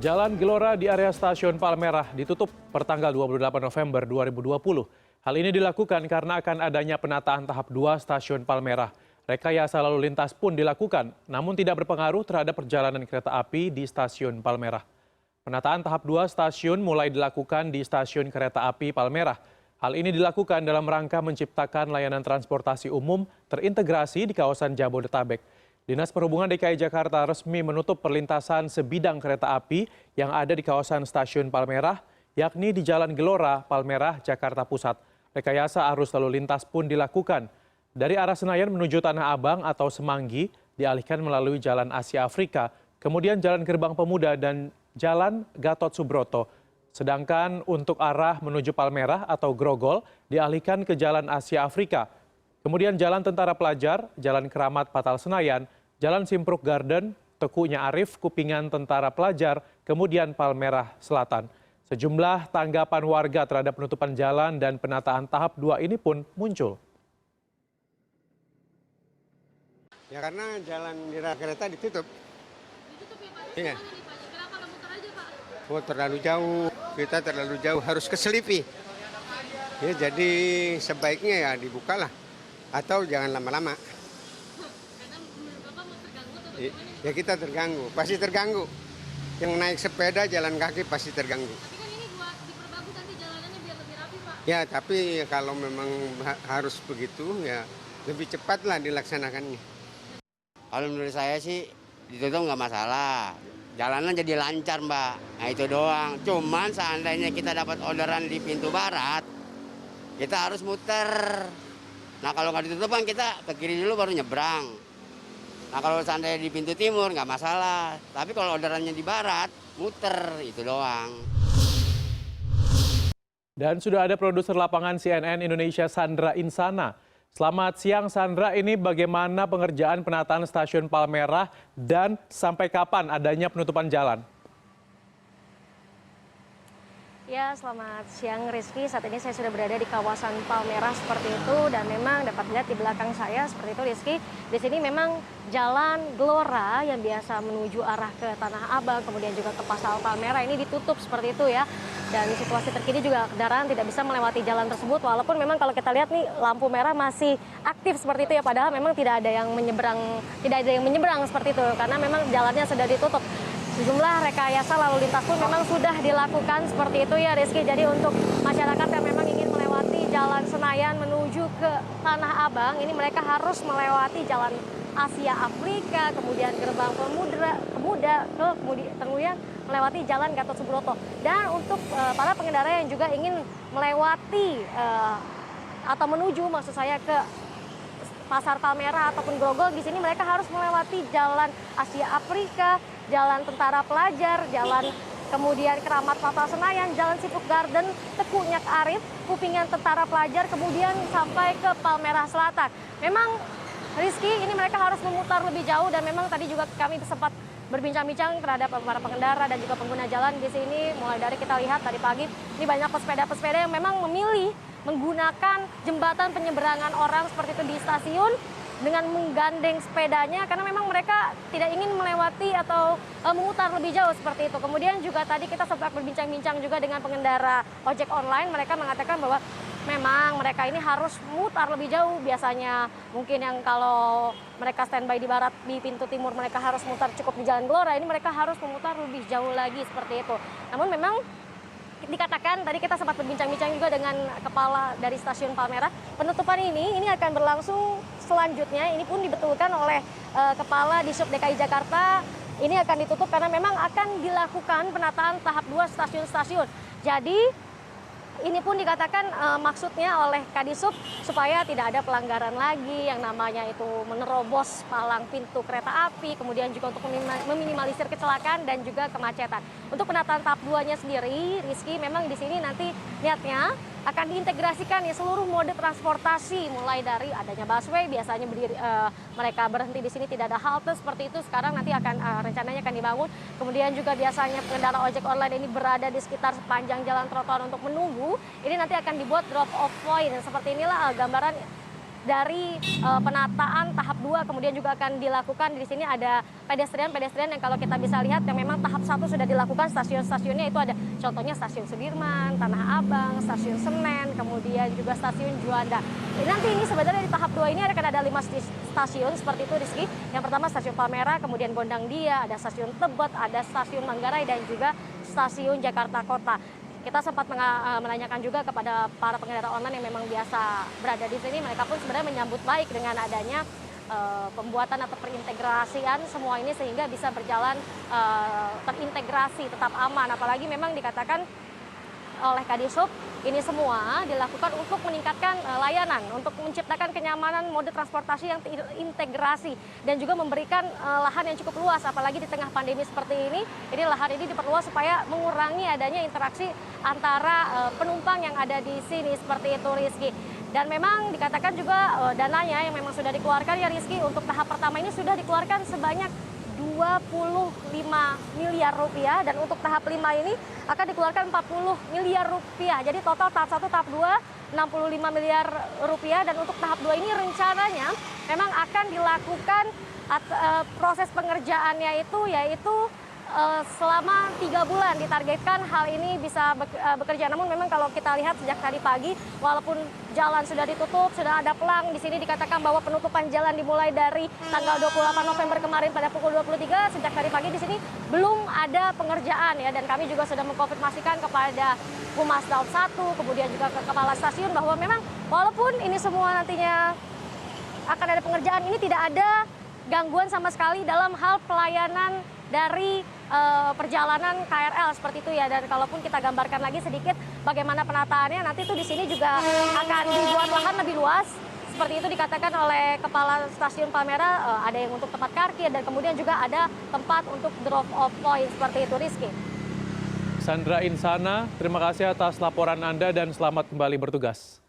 Jalan Gelora di area stasiun Palmerah ditutup pertanggal 28 November 2020. Hal ini dilakukan karena akan adanya penataan tahap 2 stasiun Palmerah. Rekayasa lalu lintas pun dilakukan, namun tidak berpengaruh terhadap perjalanan kereta api di stasiun Palmerah. Penataan tahap 2 stasiun mulai dilakukan di stasiun kereta api Palmerah. Hal ini dilakukan dalam rangka menciptakan layanan transportasi umum terintegrasi di kawasan Jabodetabek. Dinas Perhubungan DKI Jakarta resmi menutup perlintasan sebidang kereta api yang ada di kawasan stasiun Palmerah, yakni di Jalan Gelora, Palmerah, Jakarta Pusat. Rekayasa arus lalu lintas pun dilakukan. Dari arah Senayan menuju Tanah Abang atau Semanggi dialihkan melalui Jalan Asia Afrika, kemudian Jalan Gerbang Pemuda dan Jalan Gatot Subroto. Sedangkan untuk arah menuju Palmerah atau Grogol dialihkan ke Jalan Asia Afrika. Kemudian Jalan Tentara Pelajar, Jalan Keramat Patal Senayan, Jalan Simpruk Garden, Tekunya Arif, Kupingan Tentara Pelajar, kemudian Palmerah Selatan. Sejumlah tanggapan warga terhadap penutupan jalan dan penataan tahap 2 ini pun muncul. Ya karena jalan di rel kereta ditutup. Ditutup ya Pak? Iya. Gimana nih Pak? Kenapa nggak muter aja Pak? Oh terlalu jauh, kita terlalu jauh harus ke Selipi. Ya jadi sebaiknya ya dibukalah. Atau jangan lama-lama. Karena menurut Bapak mau terganggu atau bagaimana? Ya kita terganggu, pasti terganggu. Yang naik sepeda jalan kaki pasti terganggu. Tapi kan ini buat diperbagus nanti jalanannya biar lebih rapi Pak. Ya tapi kalau memang harus begitu ya lebih cepatlah dilaksanakannya. Kalau menurut saya sih ditutup nggak masalah. Jalanan jadi lancar Mbak, nah itu doang. Cuman seandainya kita dapat orderan di pintu barat, kita harus muter. Nah kalau nggak ditutup kan kita ke kiri dulu baru nyebrang. Nah kalau seandainya di pintu timur nggak masalah. Tapi kalau orderannya di barat, muter, itu doang. Dan sudah ada produser lapangan CNN Indonesia Sandra Insana. Selamat siang Sandra, ini bagaimana pengerjaan penataan stasiun Palmerah dan sampai kapan adanya penutupan jalan? Ya, selamat siang Rizky. Saat ini saya sudah berada di kawasan Palmerah seperti itu dan memang dapat dilihat di belakang saya seperti itu Rizky. Di sini memang jalan Gelora yang biasa menuju arah ke Tanah Abang kemudian juga ke Pasar Palmerah ini ditutup seperti itu ya. Dan situasi terkini juga kendaraan tidak bisa melewati jalan tersebut walaupun memang kalau kita lihat nih lampu merah masih aktif seperti itu ya, padahal memang tidak ada yang menyeberang seperti itu karena memang jalannya sudah ditutup. Sejumlah rekayasa lalu lintas pun memang sudah dilakukan seperti itu ya Rizky. Jadi untuk masyarakat yang memang ingin melewati Jalan Senayan menuju ke Tanah Abang, ini mereka harus melewati Jalan Asia Afrika, kemudian Gerbang Pemuda, kemudian melewati Jalan Gatot Subroto. Dan untuk para pengendara yang juga ingin melewati atau menuju maksud saya ke Pasar Palmerah ataupun Grogol, di sini mereka harus melewati Jalan Asia Afrika, Jalan Tentara Pelajar, Jalan kemudian Keramat Patal Senayan, Jalan Simpruk Garden, Tekunya Arif, Kupingan Tentara Pelajar, kemudian sampai ke Palmerah Selatan. Memang Rizky, ini mereka harus memutar lebih jauh dan memang tadi juga kami sempat berbincang-bincang terhadap para pengendara dan juga pengguna jalan di sini. Mulai dari kita lihat tadi pagi, ini banyak pesepeda-pesepeda yang memang memilih menggunakan jembatan penyeberangan orang seperti itu di stasiun dengan menggandeng sepedanya karena memang mereka tidak ingin melewati atau memutar lebih jauh seperti itu. Kemudian juga tadi kita sempat berbincang-bincang juga dengan pengendara ojek online, mereka mengatakan bahwa memang mereka ini harus mutar lebih jauh. Biasanya mungkin yang kalau mereka standby di barat di pintu timur mereka harus mutar cukup di Jalan Gelora, ini mereka harus memutar lebih jauh lagi seperti itu. Namun memang dikatakan tadi kita sempat berbincang-bincang juga dengan kepala dari stasiun Palmerah, penutupan ini akan berlangsung selanjutnya. Ini pun dibetulkan oleh kepala Dishub DKI Jakarta, ini akan ditutup karena memang akan dilakukan penataan tahap 2 stasiun-stasiun. Jadi ini pun dikatakan maksudnya oleh Kadisub supaya tidak ada pelanggaran lagi yang namanya itu menerobos palang pintu kereta api, kemudian juga untuk meminimalisir kecelakaan dan juga kemacetan. Untuk penataan tahap 2-nya sendiri, Rizky, memang di sini nanti niatnya akan diintegrasikan ya seluruh mode transportasi, mulai dari adanya busway, biasanya mereka berhenti di sini tidak ada halte seperti itu, sekarang nanti akan rencananya akan dibangun. Kemudian juga biasanya pengendara ojek online ini berada di sekitar sepanjang jalan trotoar untuk menunggu, ini nanti akan dibuat drop off point. Seperti inilah gambaran dari penataan tahap 2 kemudian juga akan dilakukan. Di sini ada pedestrian yang kalau kita bisa lihat yang memang tahap 1 sudah dilakukan, stasiun-stasiunnya itu ada contohnya stasiun Sudirman, Tanah Abang, stasiun Senen, kemudian juga stasiun Juanda. Nanti ini sebenarnya di tahap 2 ini akan ada 5 stasiun seperti itu, Rizky. Yang pertama stasiun Palmerah, kemudian Gondang Dia, ada stasiun Tebet, ada stasiun Manggarai dan juga stasiun Jakarta Kota. Kita sempat menanyakan juga kepada para pengendara online yang memang biasa berada di sini, mereka pun sebenarnya menyambut baik dengan adanya pembuatan atau perintegrasian semua ini sehingga bisa berjalan terintegrasi, tetap aman. Apalagi memang dikatakan oleh Kadishub ini semua dilakukan untuk meningkatkan layanan, untuk menciptakan kenyamanan mode transportasi yang terintegrasi dan juga memberikan lahan yang cukup luas, apalagi di tengah pandemi seperti ini lahan ini diperluas supaya mengurangi adanya interaksi antara penumpang yang ada di sini seperti itu, Rizky. Dan memang dikatakan juga dananya yang memang sudah dikeluarkan ya, Rizky, untuk tahap pertama ini sudah dikeluarkan sebanyak 25 miliar rupiah dan untuk tahap 5 ini akan dikeluarkan 40 miliar rupiah. Jadi total tahap 1, tahap 2 65 miliar rupiah dan untuk tahap 2 ini rencananya memang akan dilakukan proses pengerjaannya itu yaitu selama 3 bulan ditargetkan hal ini bisa bekerja. Namun memang kalau kita lihat sejak tadi pagi, walaupun jalan sudah ditutup, sudah ada pelang, di sini dikatakan bahwa penutupan jalan dimulai dari tanggal 28 November kemarin pada pukul 23, sejak tadi pagi di sini belum ada pengerjaan ya, dan kami juga sudah mengkonfirmasikan kepada Humas Daob 1, kemudian juga ke Kepala Stasiun bahwa memang walaupun ini semua nantinya akan ada pengerjaan, ini tidak ada gangguan sama sekali dalam hal pelayanan dari perjalanan KRL seperti itu ya. Dan kalaupun kita gambarkan lagi sedikit bagaimana penataannya, nanti tuh di sini juga akan dibuat lahan lebih luas. Seperti itu dikatakan oleh Kepala Stasiun Palmerah, ada yang untuk tempat parkir dan kemudian juga ada tempat untuk drop off point seperti itu, Rizky. Sandra Insana, terima kasih atas laporan Anda dan selamat kembali bertugas.